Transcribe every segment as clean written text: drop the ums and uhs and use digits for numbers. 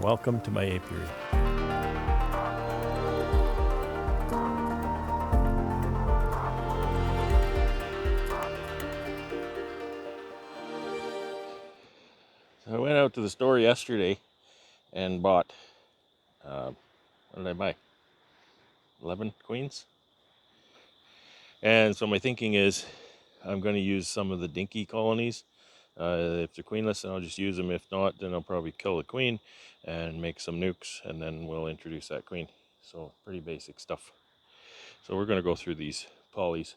Welcome to my apiary. So I went out to the store yesterday and bought, what did I buy? 11 queens. And so my thinking is I'm going to use some of the dinky colonies. If they're queenless, then I'll just use them. If not, then I'll probably kill the queen and make some nukes, and then we'll introduce that queen. So pretty basic stuff. So we're going to go through these polys.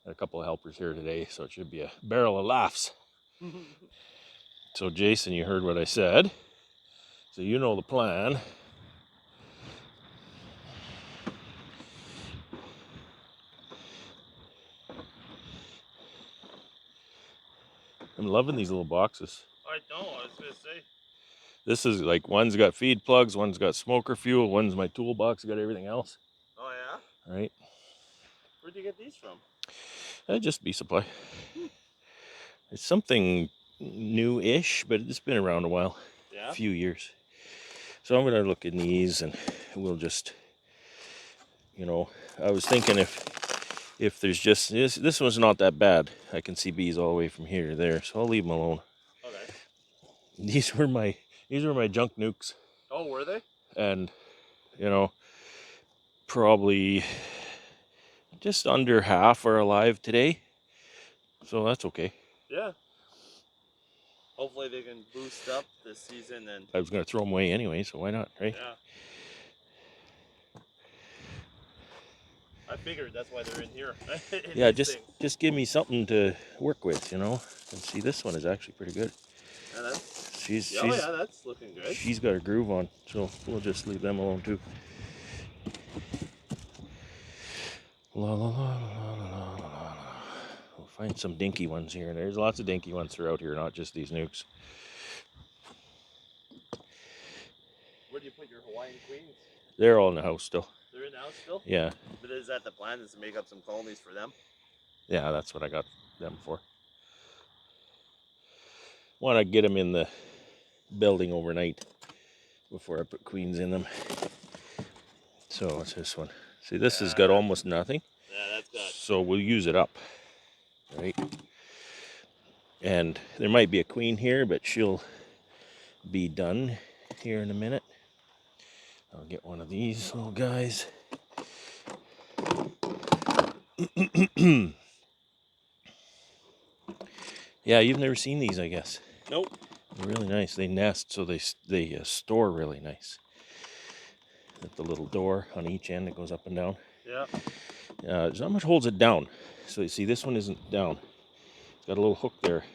Got a couple of helpers here today, so it should be a barrel of laughs. So Jason, you heard what I said. So you know the plan. I'm loving these little boxes. I know, I was gonna say. This is like, one's got feed plugs, one's got smoker fuel, one's my toolbox, got everything else. Oh yeah? Right? Where'd you get these from? Just Bee Supply. It's something new-ish, but it's been around a while. Yeah? A few years. So I'm gonna look in these and we'll just, I was thinking if there's just, this one's not that bad. I can see bees all the way from here to there, so I'll leave them alone. Okay. These were my junk nukes. Oh, were they? And, probably just under half are alive today. So that's okay. Yeah. Hopefully they can boost up this season and... I was going to throw them away anyway, so why not, right? Yeah. I figured that's why they're in here. Yeah, just give me something to work with, And see, this one is actually pretty good. Yeah, that's... She's that's looking good. She's got her groove on, so we'll just leave them alone too. La la la la la la la. We'll find some dinky ones here. There's lots of dinky ones throughout here, not just these nukes. Where do you put your Hawaiian queens? They're all in the house still. They're in the house still? Yeah. But is that the plan, is to make up some colonies for them? Yeah, that's what I got them for. Want to get them in the building overnight before I put queens in them. So what's this one? See, this has got almost nothing. Yeah, that's got... So we'll use it up, right? And there might be a queen here, but she'll be done here in a minute. I'll get one of these little guys. Yeah, you've never seen these, I guess. Nope. They're really nice. They nest, so they store really nice. At the little door on each end that goes up and down. Yeah. There's not much holds it down. So you see, this one isn't down. It's got a little hook there.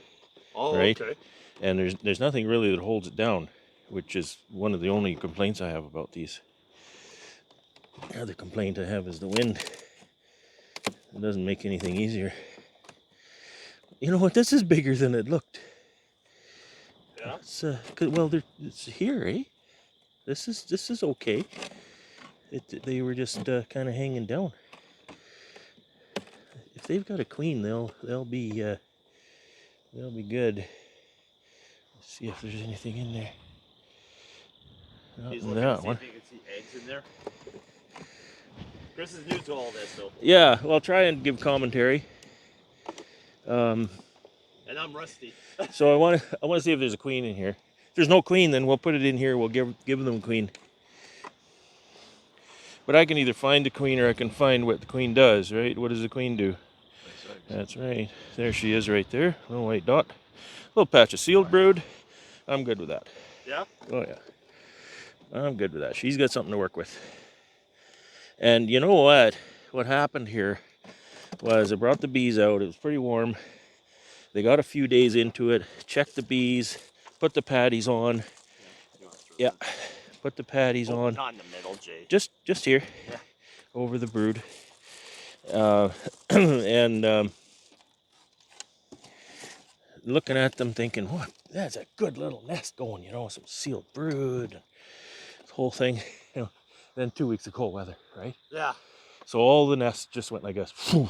Oh, right? okay. And there's nothing really that holds it down, which is one of the only complaints I have about these. The other complaint I have is the wind. It doesn't make anything easier. You know what? This is bigger than it looked. Yeah. It's here, eh? This is okay. They were just kind of hanging down. If they've got a queen, they'll be good. Let's see if there's anything in there. He's looking to see if he can see eggs in there. Chris is new to all this, though. Yeah, well, try and give commentary. And I'm rusty. So I want to see if there's a queen in here. If there's no queen, then we'll put it in here. We'll give them a queen. But I can either find a queen or I can find what the queen does, right? What does the queen do? That's right. There she is right there. Little white dot. Little patch of sealed brood. I'm good with that. Yeah? Oh, yeah. I'm good with that. She's got something to work with. And you know what? What happened here was I brought the bees out. It was pretty warm. They got a few days into it. Checked the bees. Put the patties on. Yeah. Put the patties on. Not in the middle, Jay. Just here. Yeah. Over the brood. And looking at them thinking, what? That's a good little nest going, some sealed brood. This whole thing. Then 2 weeks of cold weather, right? Yeah. So all the nests just went like this. Yeah.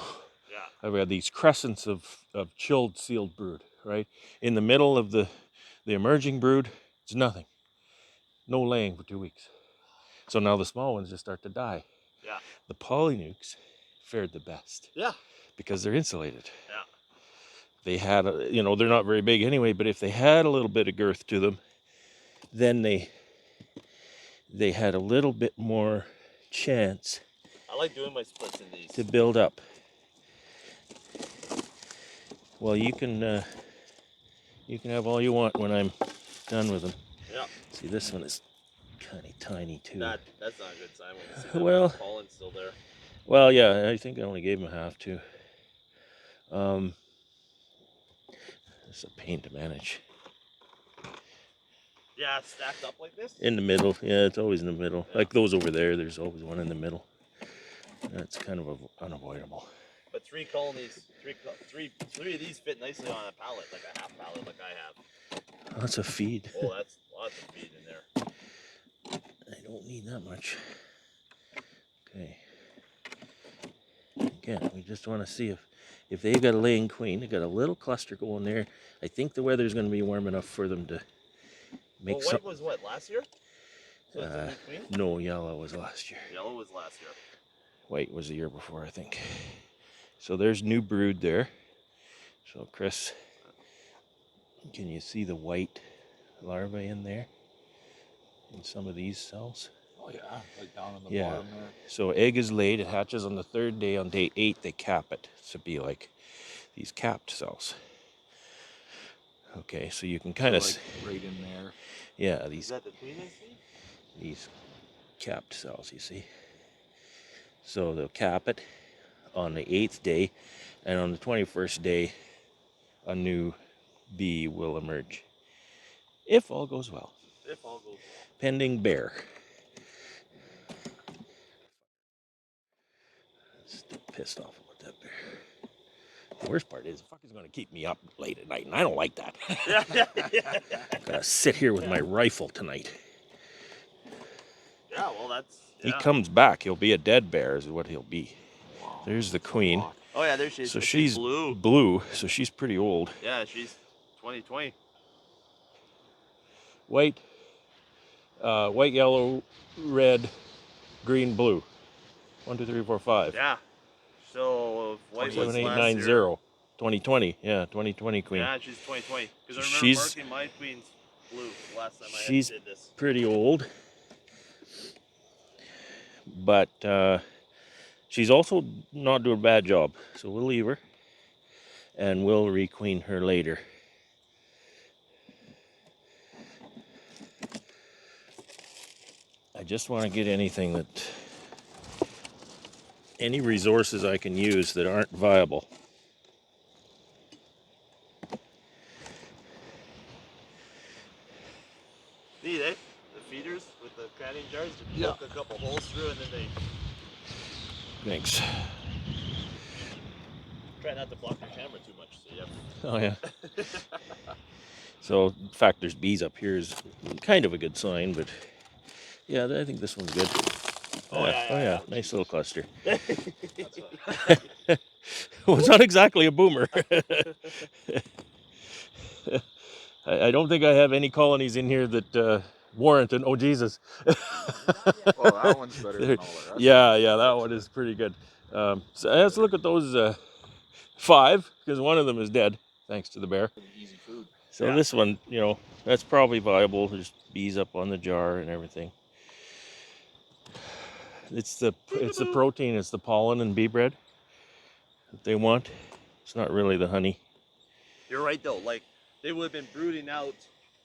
I've got these crescents of chilled sealed brood, right? In the middle of the emerging brood, it's nothing. no laying for 2 weeks. So now the small ones just start to die. Yeah. The polynukes fared the best. Yeah. Because they're insulated. Yeah. They had, they're not very big anyway, but if they had a little bit of girth to them, then they had a little bit more chance. I like doing my splits in these. To build up. Well, you can have all you want when I'm done with them. Yeah. See, this one is kind of tiny too. That's not a good sign when you see that well, pollen still there. Well, yeah, I think I only gave him a half too. It's a pain to manage. Yeah, stacked up like this? In the middle. Yeah, it's always in the middle. Yeah. Like those over there, there's always one in the middle. That's kind of unavoidable. But 3 colonies, three of these fit nicely on a pallet, like a half pallet like I have. Lots of feed. Oh, that's lots of feed in there. I don't need that much. Okay. Again, we just want to see if they've got a laying queen. They've got a little cluster going there. I think the weather's going to be warm enough for them to make white was what, last year? So it's a new queen? No, yellow was last year. Yellow was last year. White was the year before, I think. So there's new brood there. So Chris, can you see the white larvae in there? In some of these cells? Oh yeah, like down on the bottom there. So egg is laid, it hatches on the 3rd day. On day 8, they cap it to be like these capped cells. Okay, so you can kind of like right in there. Yeah, Is that the queen I see? These capped cells, you see. So they'll cap it on the 8th day, and on the 21st day, a new bee will emerge. If all goes well. If all goes well. Pending bear. Still pissed off about that bear. The worst part is, the fucker's going to keep me up late at night, and I don't like that. I'm going to sit here with my rifle tonight. Yeah, well, that's... He comes back, he'll be a dead bear is what he'll be. Wow. There's the queen. Oh yeah, there she is. So she's blue, so she's pretty old. Yeah, she's 2020. White, yellow, red, green, blue. 1, 2, 3, 4, 5. Yeah. So white was 7, 8, last 9, year. 0. 2020. Yeah, 2020 queen. Yeah, she's 2020. Because I remember She's marking my queens blue last time I did this. Pretty old. But she's also not doing a bad job. So we'll leave her. And we'll requeen her later. I just want to get any resources I can use that aren't viable. Neat, eh? The feeders with the canning jars, you poke a couple holes through and then they... Thanks. Try not to block your camera too much, so you have... Oh yeah. So, in fact, there's bees up here is kind of a good sign, but yeah, I think this one's good. Oh yeah. Nice little cluster. Well, it's not exactly a boomer. I don't think I have any colonies in here that warrant an oh Jesus. Well, that one's better than all the rest. Yeah, that one is pretty good. So let's look at those 5, because one of them is dead, thanks to the bear. Easy food. So this one, that's probably viable. There's bees up on the jar and everything. It's the protein, it's the pollen and bee bread that they want. It's not really the honey. You're right though, like they would have been brooding out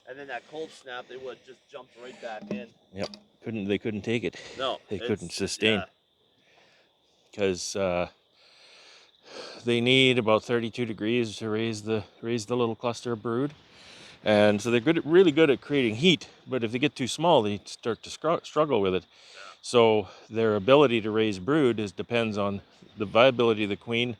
and then that cold snap they would have just jumped right back in. Yep. They couldn't take it. No. They couldn't sustain. Because they need about 32 degrees to raise the little cluster of brood. And so they're really good at creating heat, but if they get too small, they start to struggle with it. So their ability to raise brood depends on the viability of the queen,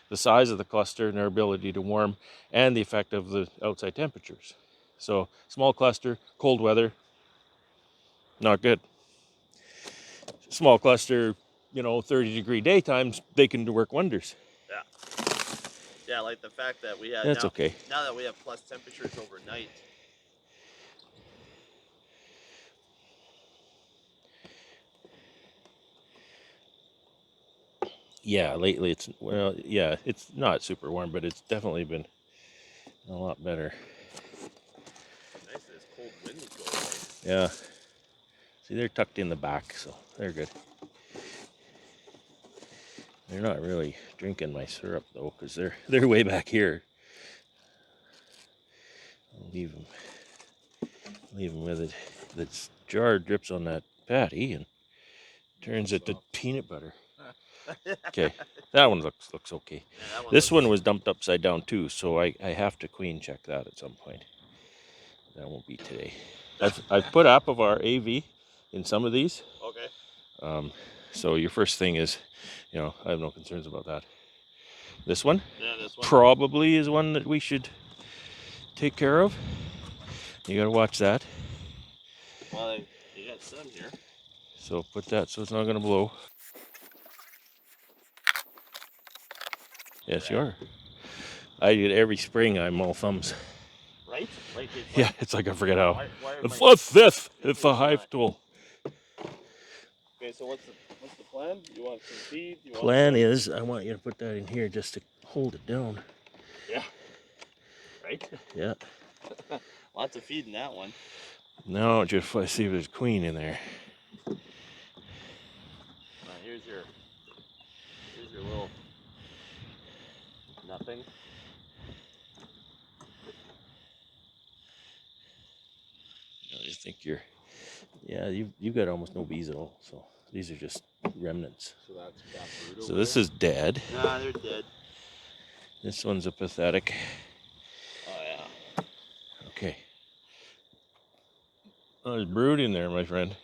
the size of the cluster, and their ability to warm, and the effect of the outside temperatures. So small cluster, cold weather, not good. Small cluster, 30-degree daytimes, they can work wonders. Yeah, like the fact that we had now that we have plus temperatures overnight. Yeah, lately it's, well, yeah, it's not super warm, but it's definitely been a lot better. Nice, this cold wind is going away. Yeah. See, they're tucked in the back, so they're good. They're not really drinking my syrup though, because they're way back here. I'll leave them with it. The jar drips on that patty and turns it to peanut butter. Okay, that one looks okay. Yeah, that one This looks... one was dumped upside down too, so I have to queen check that at some point. That won't be today. I've put Apivar AV in some of these. Okay. So your first thing is, I have no concerns about that. This one? Yeah, this one. Probably is one that we should take care of. You gotta watch that. Well, you got sun here. So put that so it's not gonna blow. Yes, you are. I do it every spring. I'm all thumbs. Right? Like it's Yeah, it's like I forget how. why What's this? It's a hive tool. Okay, so what's the plan? You want some feed? Plan is I want you to put that in here just to hold it down. Yeah. Right? Yeah. Lots of feed in that one. Now just see if there's queen in there. Here's your little nothing. I just think you've got almost no bees at all. So these are just remnants. So that's that brood So over this there? is dead. Nah, they're dead. This one's a pathetic. Oh yeah. Okay. Oh, there's brood in there, my friend.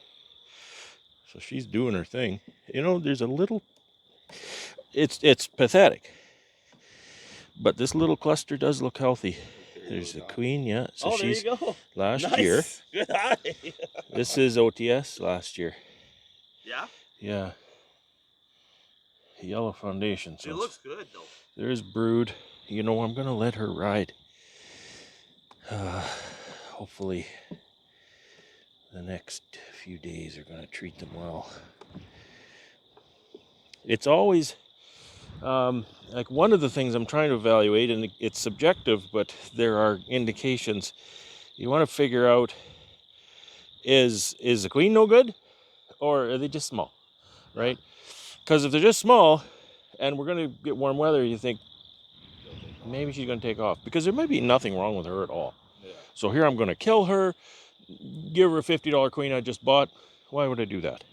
So she's doing her thing. There's a little. It's pathetic. But this little cluster does look healthy. There's the queen, yeah. So there you she's go. last year. Good eye. This is OTS last year. Yeah? Yeah. Yellow foundation. So It looks good though. there's brood. I'm gonna let her ride. Hopefully the next few days are gonna treat them well. It's always like one of the things I'm trying to evaluate, and it's subjective, but there are indications. You want to figure out, is the queen no good, or are they just small, right? Because if they're just small and we're going to get warm weather, you think maybe she's going to take off, because there might be nothing wrong with her at all. Yeah. So here I'm going to kill her, give her a $50 queen I just bought. Why would I do that?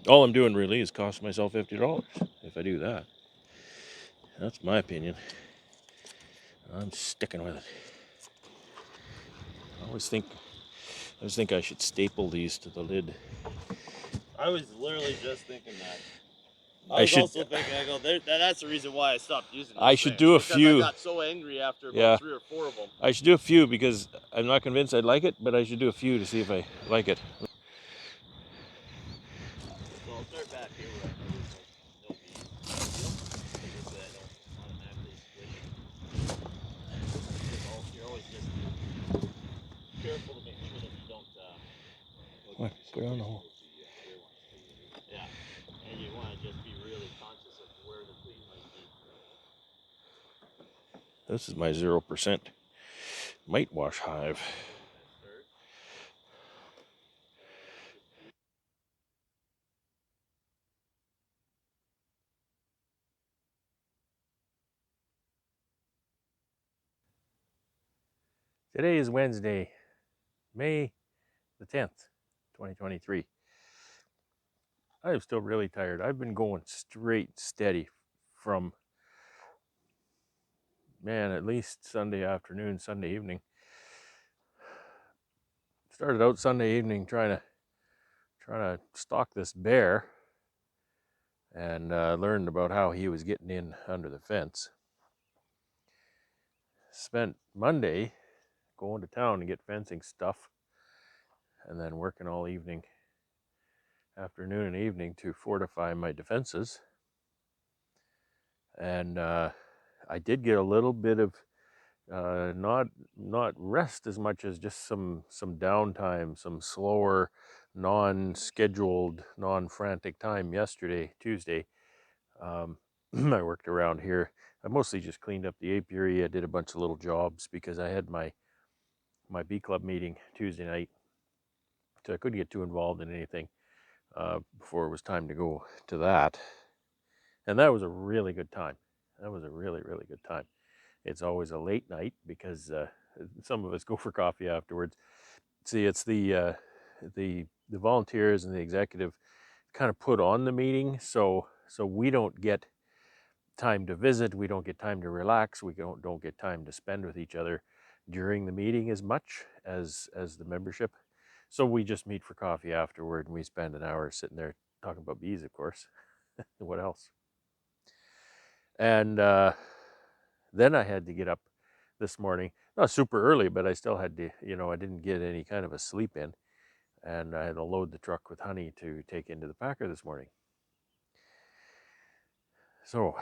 All I'm doing really is cost myself $50 if I do that. That's my opinion. I'm sticking with it. I always think I should staple these to the lid. I was literally just thinking that. I I was should- also thinking, I go, that's the reason why I stopped using them. I should do a because few. I got so angry after about Yeah. 3 or 4 of them. I should do a few because I'm not convinced I'd like it, but I should do a few to see if I like it. So I'll start back here where I know there's no bees. This way I don't automatically switch. You're always just careful to make sure that you don't... What? Put it on the hole. Yeah. And you want to just be really conscious of where the queen might be. This is my 0% mite wash hive. Today is Wednesday, May the 10th, 2023. I'm still really tired. I've been going straight steady from, man, at least Sunday afternoon, Sunday evening. Started out Sunday evening trying to stalk this bear, and learned about how he was getting in under the fence. Spent Monday going to town to get fencing stuff, and then working all evening, afternoon and evening, to fortify my defenses. And I did get a little bit of not rest as much as just some downtime, some slower non-scheduled, non-frantic time yesterday, Tuesday. I worked around here. I mostly just cleaned up the apiary. I did a bunch of little jobs because I had my bee club meeting Tuesday night, so I couldn't get too involved in anything before it was time to go to that. And that was a really good time. That was a really, really good time. It's always a late night because some of us go for coffee afterwards. See, it's the volunteers and the executive kind of put on the meeting, so we don't get time to visit, we don't get time to relax, we don't get time to spend with each other during the meeting as much as the membership. So we just meet for coffee afterward, and we spend an hour sitting there talking about bees, of course. What else? And then I had to get up this morning, not super early, but I still had to, I didn't get any kind of a sleep in, and I had to load the truck with honey to take into the packer this morning. So,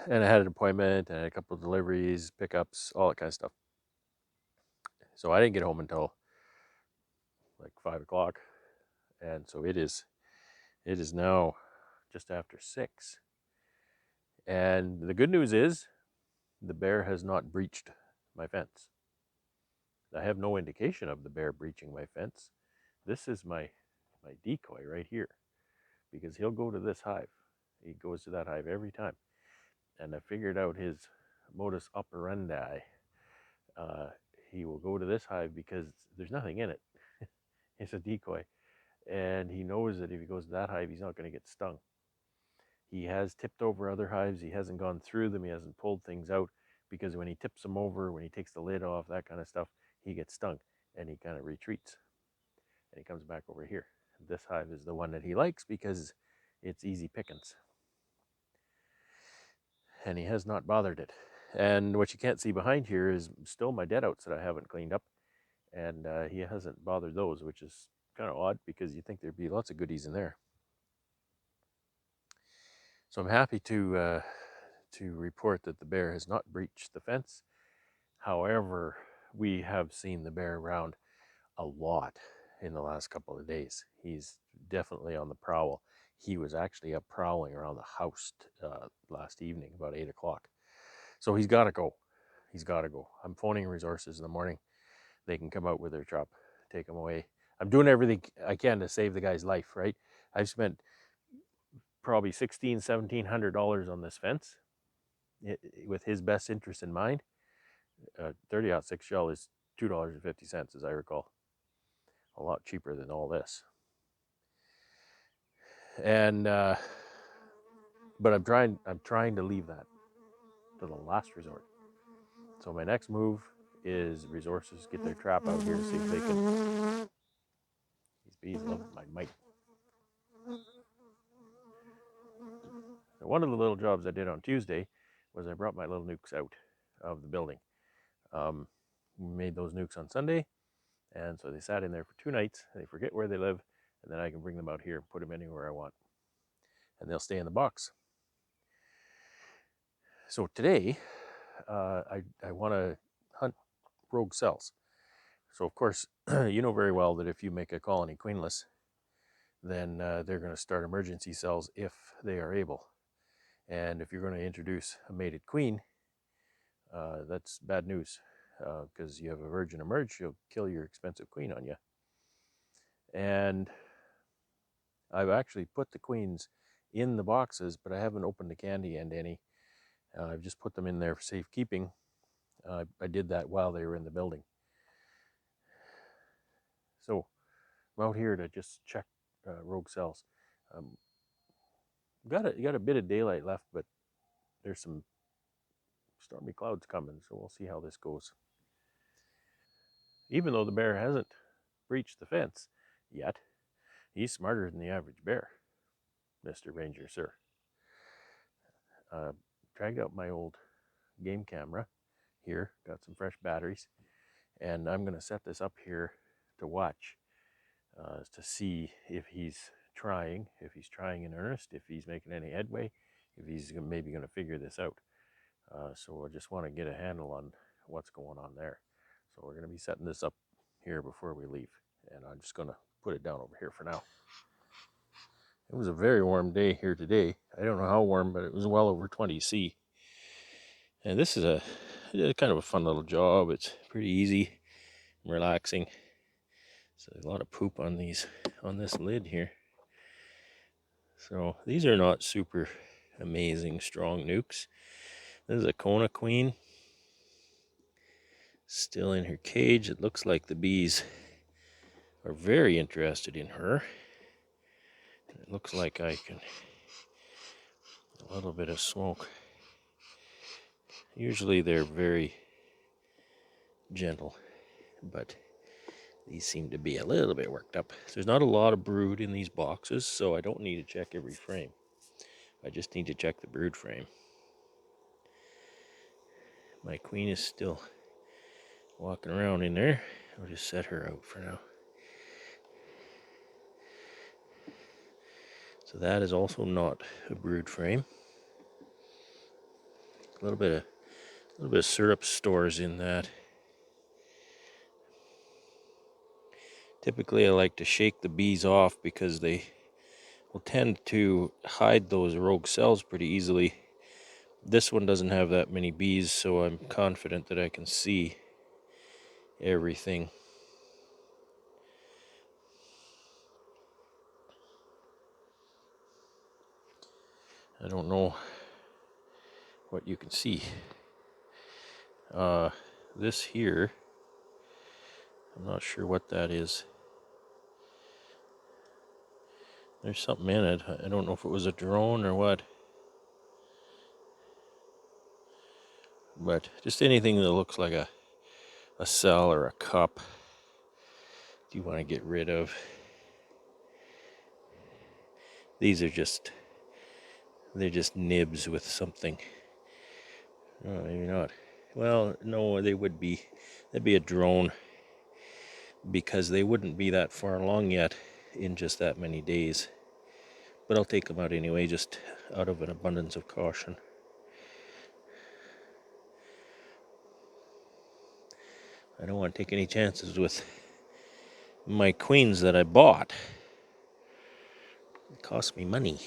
and I had an appointment and a couple of deliveries, pickups, all that kind of stuff. So I didn't get home until like 5 o'clock, and so it is now just after 6. And the good news is the bear has not breached my fence. I have no indication of the bear breaching my fence. This is my decoy right here, because he'll go to this hive. He goes to that hive every time, and I figured out his modus operandi. He will go to this hive because there's nothing in it. It's a decoy, and he knows that if he goes to that hive, he's not going to get stung. He has tipped over other hives. He hasn't gone through them. He hasn't pulled things out, because when he tips them over, when he takes the lid off, that kind of stuff, he gets stung, and he kind of retreats, and he comes back over here. This hive is the one that he likes because it's easy pickings, and he has not bothered it. And what you can't see behind here is still my dead outs that I haven't cleaned up, and he hasn't bothered those, which is kind of odd because you think there'd be lots of goodies in there. So I'm happy to report that the bear has not breached the fence. However, we have seen the bear around a lot in the last couple of days. He's definitely on the prowl. He was actually up prowling around the house last evening about 8 o'clock. So he's got to go. He's got to go. I'm phoning resources in the morning. They can come out with their truck, take him away. I'm doing everything I can to save the guy's life, right? I've spent probably $1,700 on this fence with his best interest in mind. 30-06 shell is $2.50, as I recall. A lot cheaper than all this. And but I'm trying to leave that to the last resort. So my next move is resources get their trap out here, see if they can. These bees love my mic. Now, one of the little jobs I did on Tuesday was I brought my little nukes out of the building. We made those nukes on Sunday, and so they sat in there for 2 nights. They forget where they live, and then I can bring them out here and put them anywhere I want, and they'll stay in the box. So today, I want to hunt rogue cells. So of course, you know very well that if you make a colony queenless, then they're going to start emergency cells if they are able. And if you're going to introduce a mated queen, that's bad news, because you have a virgin emerge, she'll kill your expensive queen on you. And I've actually put the queens in the boxes, but I haven't opened the candy end any. I've just put them in there for safekeeping. I did that while they were in the building. So I'm out here to just check rogue cells. Got a bit of daylight left, but there's some stormy clouds coming, so we'll see how this goes. Even though the bear hasn't breached the fence yet, he's smarter than the average bear, Mr. Ranger, sir. Dragged out my old game camera here, got some fresh batteries, and I'm going to set this up here to watch, to see if he's trying in earnest, if he's making any headway, if he's maybe going to figure this out. So I just want to get a handle on what's going on there. So we're going to be setting this up here before we leave, and I'm just going to put it down over here for now. It was a very warm day here today. I don't know how warm, but it was well over 20 C. And this is a kind of a fun little job. It's pretty easy, relaxing. So a lot of poop on this lid here. So these are not super amazing strong nukes. This is a Kona queen, still in her cage. It looks like the bees are very interested in her. It looks like a little bit of smoke. Usually they're very gentle, but these seem to be a little bit worked up. There's not a lot of brood in these boxes, so I don't need to check every frame. I just need to check the brood frame. My queen is still walking around in there. I'll just set her out for now. So that is also not a brood frame. A little bit of syrup stores in that. Typically I like to shake the bees off because they will tend to hide those rogue cells pretty easily. This one doesn't have that many bees, so I'm confident that I can see everything. I don't know what you can see. This here, I'm not sure what that is. There's something in it. I don't know if it was a drone or what. But just anything that looks like a cell or a cup, do you want to get rid of? These are they're just nibs with something. No, maybe not. Well, no, they would be. That'd be a drone because they wouldn't be that far along yet in just that many days. But I'll take them out anyway, just out of an abundance of caution. I don't want to take any chances with my queens that I bought. It cost me money.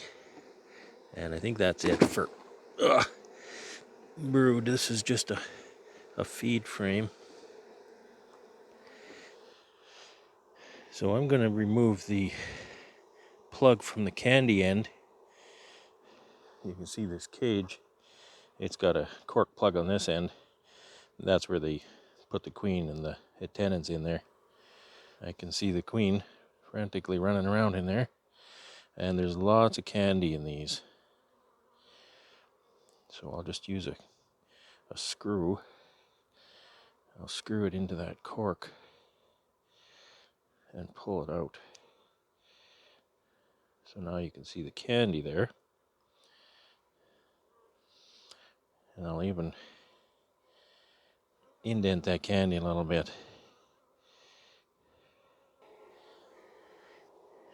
And I think that's it for brood. This is just a feed frame. So I'm going to remove the plug from the candy end. You can see this cage. It's got a cork plug on this end. That's where they put the queen and the attendants in there. I can see the queen frantically running around in there. And there's lots of candy in these. So I'll just use a screw. I'll screw it into that cork and pull it out. So now you can see the candy there. And I'll even indent that candy a little bit.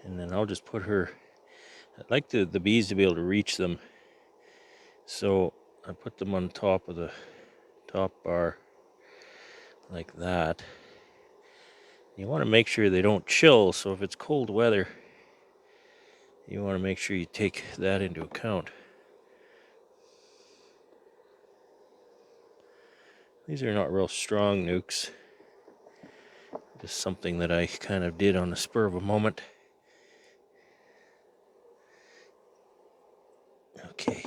And then I'll just put her, I'd like the bees to be able to reach them. So I put them on top of the top bar like that. You want to make sure they don't chill, so if it's cold weather, you want to make sure you take that into account. These are not real strong nukes. Just something that I kind of did on the spur of a moment. Okay.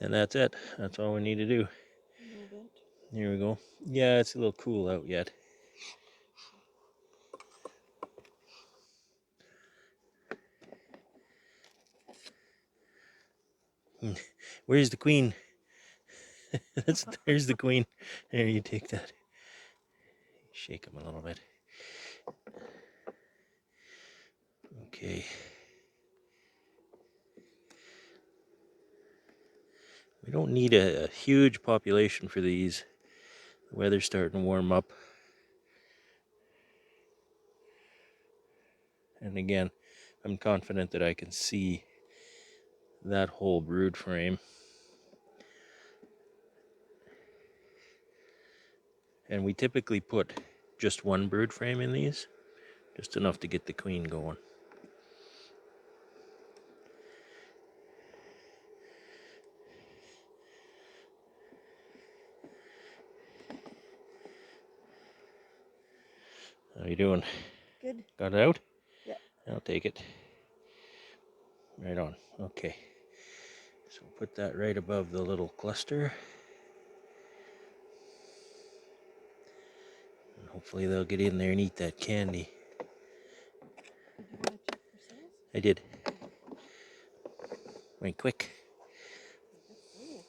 And that's it. That's all we need to do. A little bit. Here we go. Yeah, it's a little cool out yet. Where's the queen? There's the queen. There, you take that. Shake him a little bit. Okay. We don't need a huge population for these. The weather's starting to warm up. And again, I'm confident that I can see that whole brood frame. And we typically put just one brood frame in these. Just enough to get the queen going. How you doing? Good. Got it out? Yeah. I'll take it. Right on. Okay. So put that right above the little cluster. And hopefully they'll get in there and eat that candy. Did you want to check for cells? I did. Went quick. Let's go.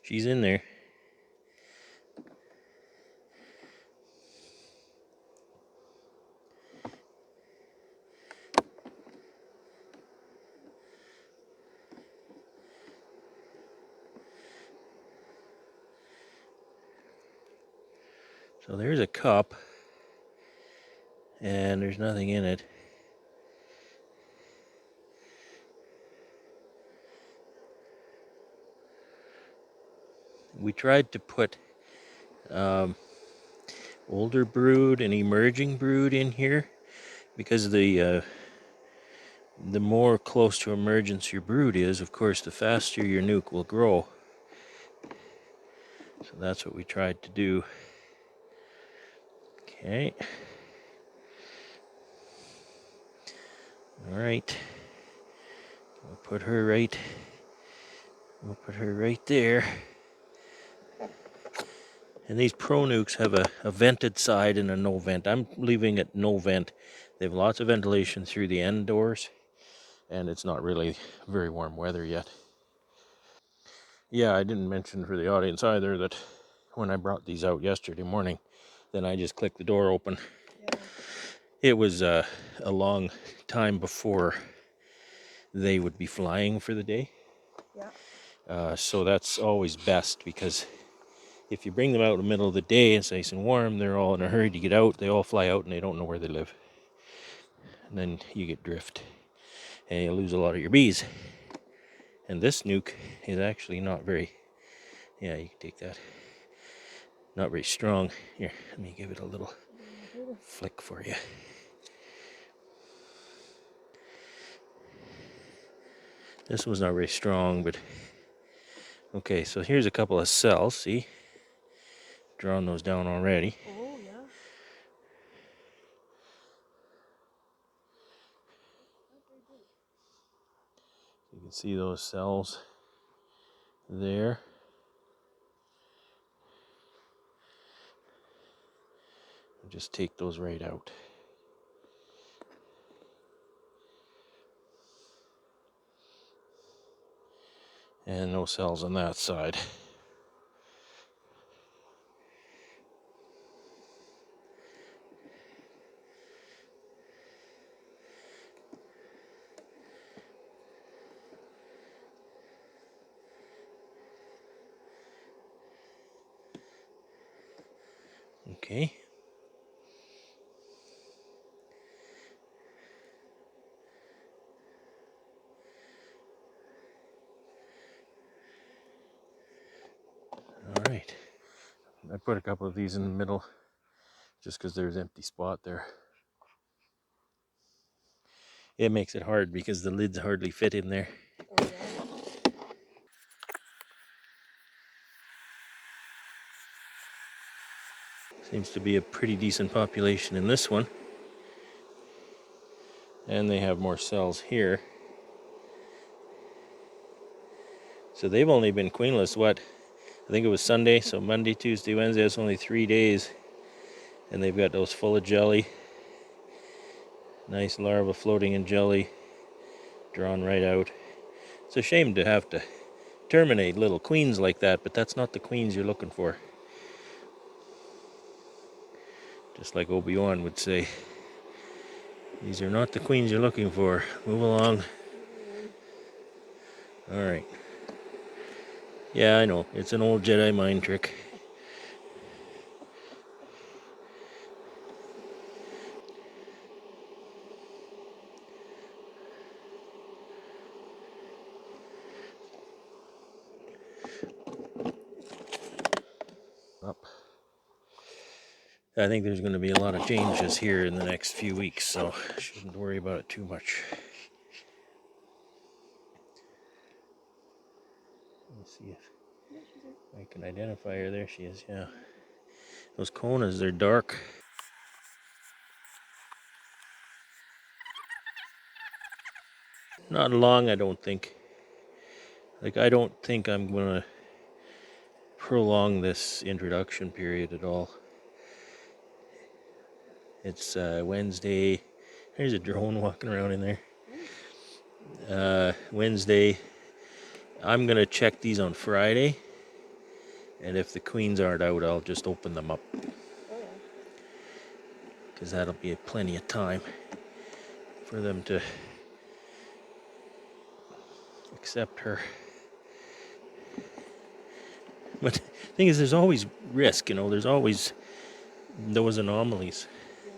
She's in there. So there's a cup, and there's nothing in it. We tried to put older brood and emerging brood in here because the more close to emergence your brood is, of course, the faster your nuke will grow. So that's what we tried to do. Okay. All right. We'll put her right there. And these Pro Nukes have a vented side and a no vent. I'm leaving it no vent. They have lots of ventilation through the end doors, and it's not really very warm weather yet. Yeah, I didn't mention for the audience either that when I brought these out yesterday morning, then I just clicked the door open. Yeah. It was a long time before they would be flying for the day. Yeah. So that's always best, because if you bring them out in the middle of the day and it's nice and warm, they're all in a hurry to get out. They all fly out and they don't know where they live. And then you get drift and you lose a lot of your bees. And this nuke is actually not very, yeah, you can take that, not very strong. Here, let me give it a little flick for you. This one's not very strong, but okay, so here's a couple of cells, see? Drawing those down already. Oh, yeah. You can see those cells there. Just take those right out. And no cells on that side. Okay. All right. I put a couple of these in the middle just because there's an empty spot there. It makes it hard because the lids hardly fit in there. Oh, yeah. Seems to be a pretty decent population in this one. And they have more cells here. So they've only been queenless, what? I think it was Sunday, so Monday, Tuesday, Wednesday, that's only 3 days. And they've got those full of jelly. Nice larva floating in jelly, drawn right out. It's a shame to have to terminate little queens like that, but that's not the queens you're looking for. Just like Obi-Wan would say, these are not the queens you're looking for. Move along. All right. Yeah, I know. It's an old Jedi mind trick. I think there's going to be a lot of changes here in the next few weeks, so shouldn't worry about it too much. Let me see if I can identify her. There she is, yeah. Those conas, they're dark. Not long, I don't think. Like, I don't think I'm going to prolong this introduction period at all. It's Wednesday. There's a drone walking around in there. Wednesday. I'm going to check these on Friday. And if the queens aren't out, I'll just open them up. Oh yeah. Because that'll be plenty of time for them to accept her. But the thing is, there's always risk, there's always those anomalies. Yeah.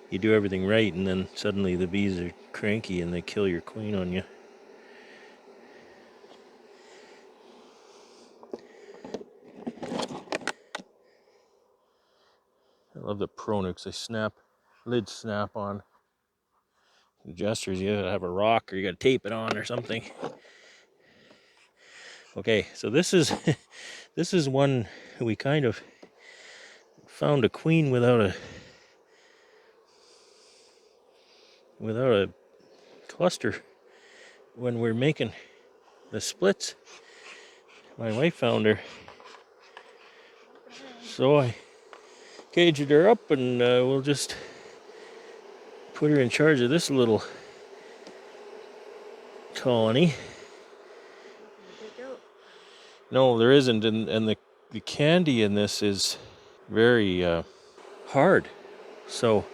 You do everything right, and then suddenly the bees are cranky and they kill your queen on you. I love the Pronux. They lids snap on. The gestures, you gotta have a rock or you gotta tape it on or something. Okay, so this is this is one we kind of found a queen without a cluster when we're making the splits. My wife found her, so I caged her up, and we'll just put her in charge of this little colony. No, there isn't, and the candy in this is very hard, so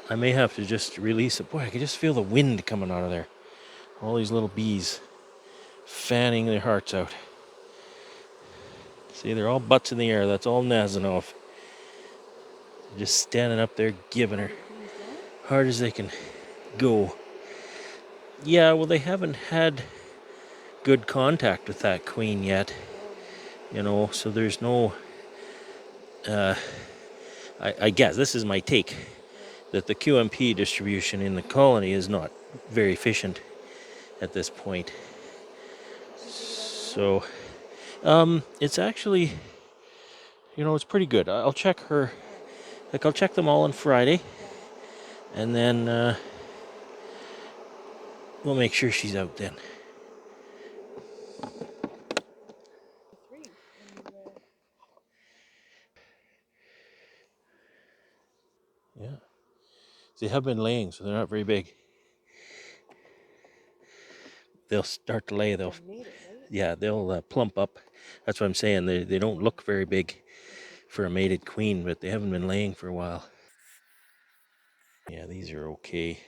I may have to just release it. Boy, I can just feel the wind coming out of there. All these little bees fanning their hearts out. See, they're all butts in the air. That's all Nazanov. They're just standing up there giving her hard as they can go. Yeah, well, they haven't had good contact with that queen yet, so there's no I guess this is my take, that the QMP distribution in the colony is not very efficient at this point. So it's actually, it's pretty good. I'll check her, I'll check them all on Friday, and then we'll make sure she's out then. Yeah. They have been laying, so they're not very big. They'll start to lay, they'll plump up. That's what I'm saying. They don't look very big for a mated queen, but they haven't been laying for a while. Yeah, these are okay.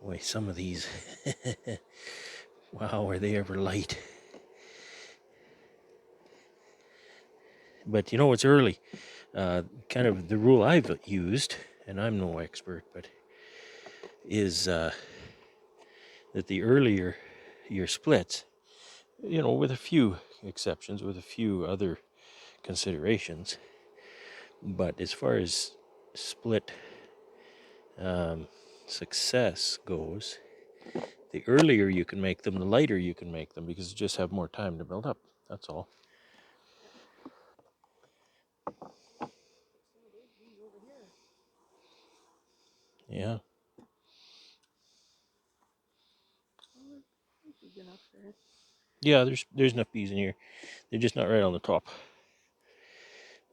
Boy, some of these, wow, are they ever light. But it's early. Kind of the rule I've used, and I'm no expert, but is that the earlier your splits, with a few exceptions, with a few other considerations, but as far as split success goes, the earlier you can make them, the lighter you can make them, because you just have more time to build up. That's all. Yeah. Yeah, there's enough bees in here. They're just not right on the top.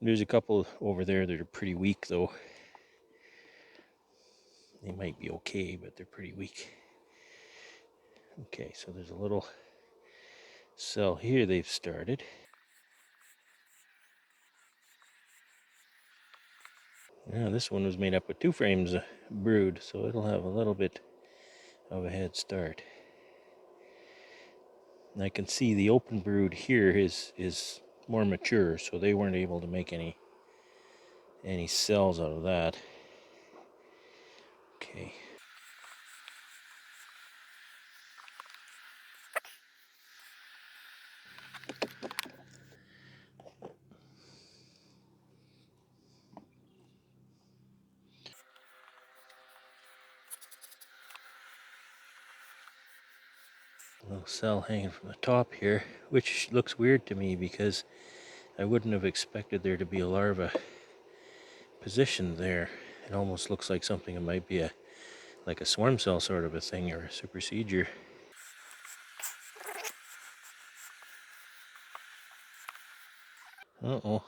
There's a couple over there that are pretty weak, though. They might be okay, but they're pretty weak. Okay, so there's a little cell here they've started. Yeah, this one was made up with 2 frames brood, so it'll have a little bit of a head start. And I can see the open brood here is more mature, so they weren't able to make any cells out of that. Okay. little cell hanging from the top here, which looks weird to me because I wouldn't have expected there to be a larva positioned there. It almost looks like something that might be like a swarm cell sort of a thing, or a supersedure. Uh-oh.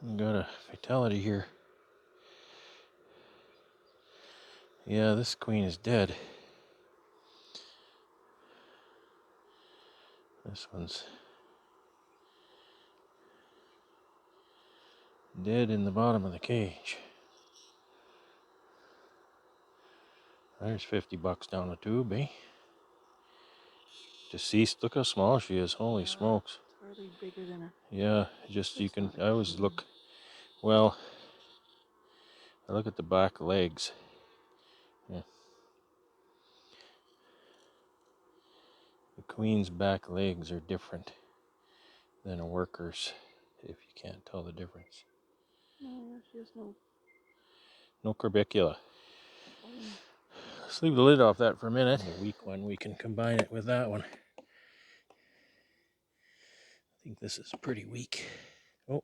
We got a fatality here. Yeah, this queen is dead. This one's dead in the bottom of the cage. There's $50 down the tube, eh? Deceased. Look how small she is. Holy smokes. It's hardly bigger than a. Yeah, just you That's can. not a I always queen. look. Well, I look at the back legs. Yeah. The queen's back legs are different than a worker's, if you can't tell the difference. No, she has no No corbicula. bone. Let's leave the lid off that for a minute. The weak one, we can combine it with that one. I think this is pretty weak. Oh,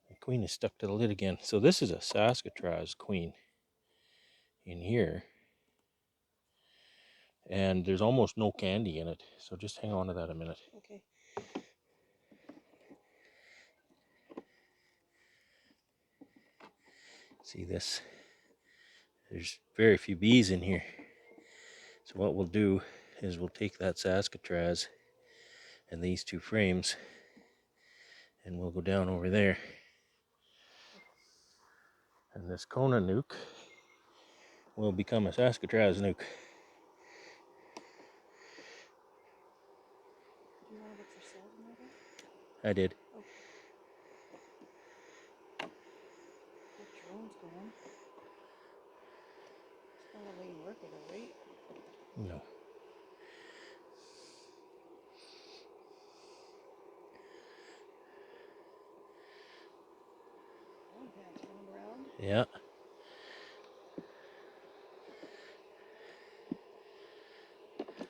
the queen is stuck to the lid again. So this is a Saskatraz queen in here. And there's almost no candy in it. So just hang on to that a minute. Okay. See this? There's very few bees in here. So what we'll do is we'll take that Saskatraz and these two frames and we'll go down over there. And this Kona nuke will become a Saskatraz nuke. Do you want to look for cells in there? I did. Okay. That drone's going. It's not a lane worker though, right? No. Drone pants running around. Yeah.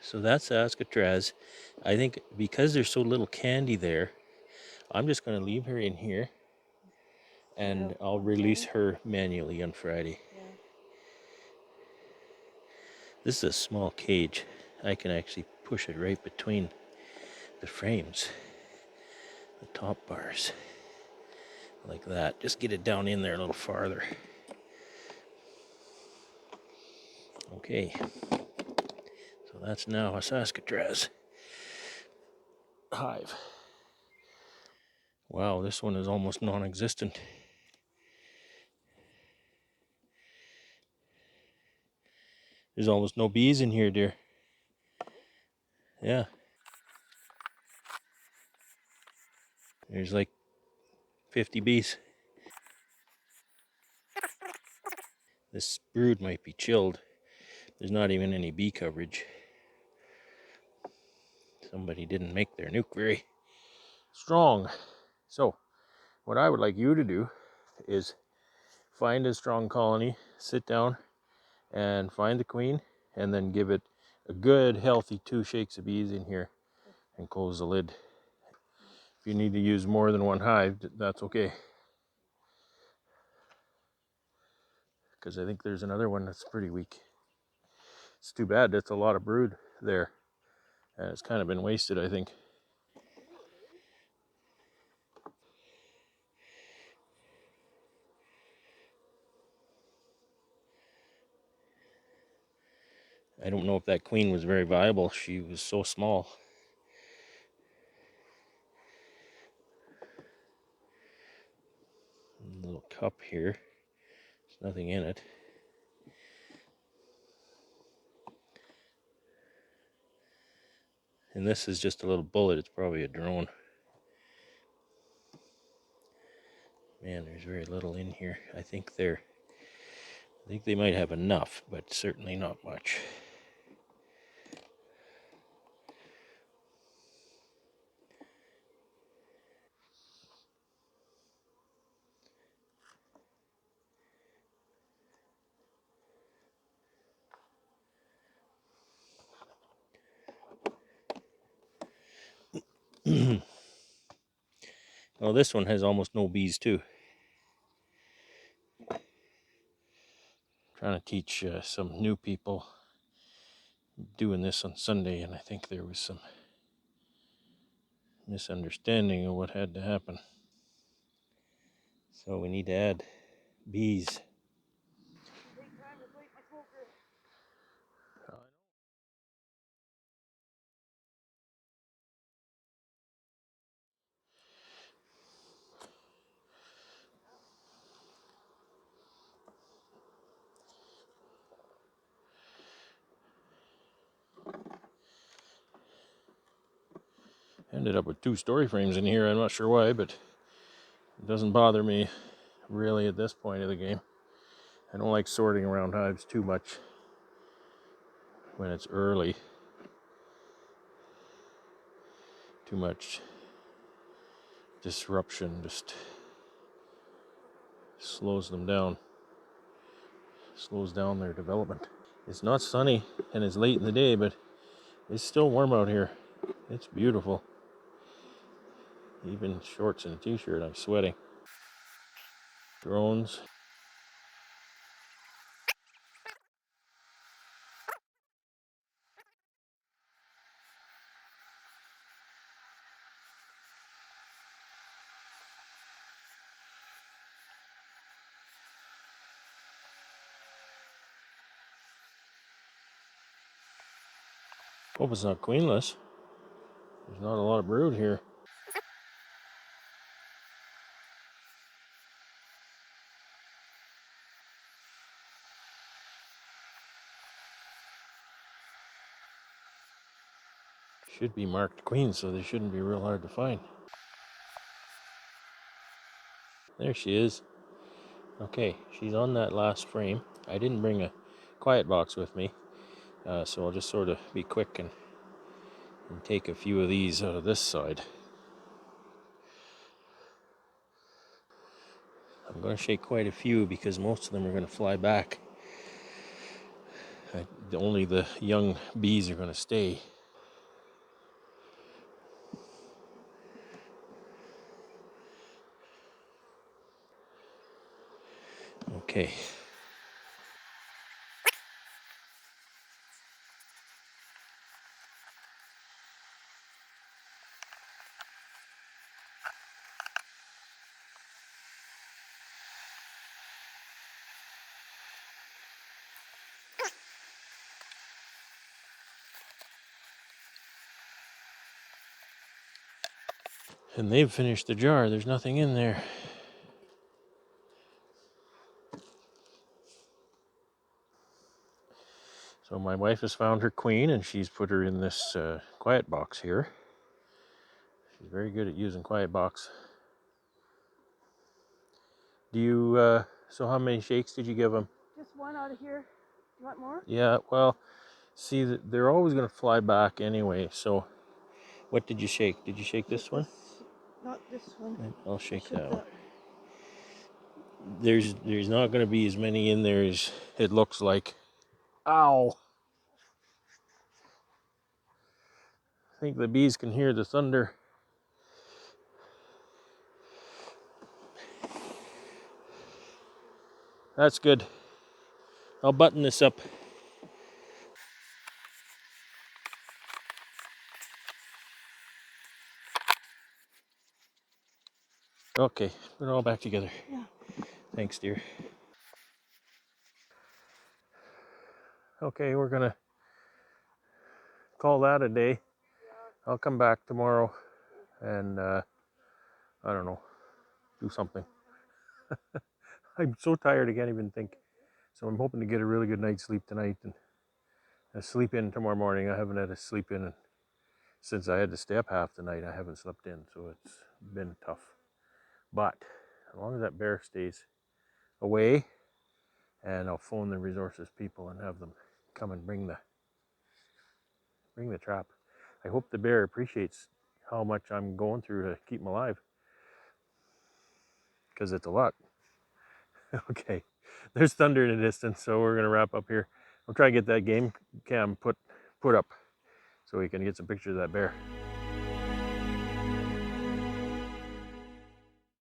So that's Saskatraz. I think because there's so little candy there, I'm just going to leave her in here and I'll release her manually on Friday. Yeah. This is a small cage. I can actually push it right between the frames, the top bars, like that. Just get it down in there a little farther. Okay, so that's now a Saskatraz hive. Wow, this one is almost non-existent. There's almost no bees in here, dear. Yeah. There's like 50 bees. This brood might be chilled. There's not even any bee coverage. Somebody didn't make their nuke very strong. So, what I would like you to do is find a strong colony, sit down and find the queen, and then give it a good, healthy 2 shakes of bees in here and close the lid. If you need to use more than one hive, that's okay. Because I think there's another one that's pretty weak. It's too bad, that's a lot of brood there. And it's kind of been wasted, I think. I don't know if that queen was very viable. She was so small. A little cup here. There's nothing in it. And this is just a little bullet. It's probably a drone. Man, there's very little in here. I think they might have enough, but certainly not much. Well, this one has almost no bees too. Trying to teach some new people doing this on Sunday, and I think there was some misunderstanding of what had to happen. So we need to add bees. Take time to light my smoker. Ended up with 2 story frames in here. I'm not sure why, but it doesn't bother me really at this point of the game. I don't like sorting around hives too much when it's early. Too much disruption just slows them down, slows down their development. It's not sunny and it's late in the day, but it's still warm out here. It's beautiful. Even shorts and a t-shirt, I'm sweating. Drones. Hope it's not queenless. There's not a lot of brood here. Should be marked queen, so they shouldn't be real hard to find. There she is. Okay, she's on that last frame. I didn't bring a quiet box with me, so I'll just sort of be quick and take a few of these out of this side. I'm going to shake quite a few because most of them are going to fly back. Only the young bees are going to stay. Okay. And they've finished the jar. There's nothing in there. So my wife has found her queen and she's put her in this quiet box here. She's very good at using quiet box. Do you, so how many shakes did you give them? Just one out of here. You want more? Yeah, well, see, they're always going to fly back anyway. So what did you shake? Did you shake this one? Not this one. I'll shake Shook that one. There's not going to be as many in there as it looks like. Ow! I think the bees can hear the thunder. That's good. I'll button this up. Okay, put it all back together. Yeah. Thanks, dear. Okay, we're gonna call that a day. I'll come back tomorrow and I don't know, do something. I'm so tired I can't even think. So I'm hoping to get a really good night's sleep tonight and sleep in tomorrow morning. I haven't had a sleep in and since I had to stay up half the night. I haven't slept in, so it's been tough. But as long as that bear stays away, and I'll phone the resources people and have them come and bring the trap. I hope the bear appreciates how much I'm going through to keep him alive, because it's a lot. Okay, there's thunder in the distance, so we're gonna wrap up here. I'll try to get that game cam put up so we can get some pictures of that bear.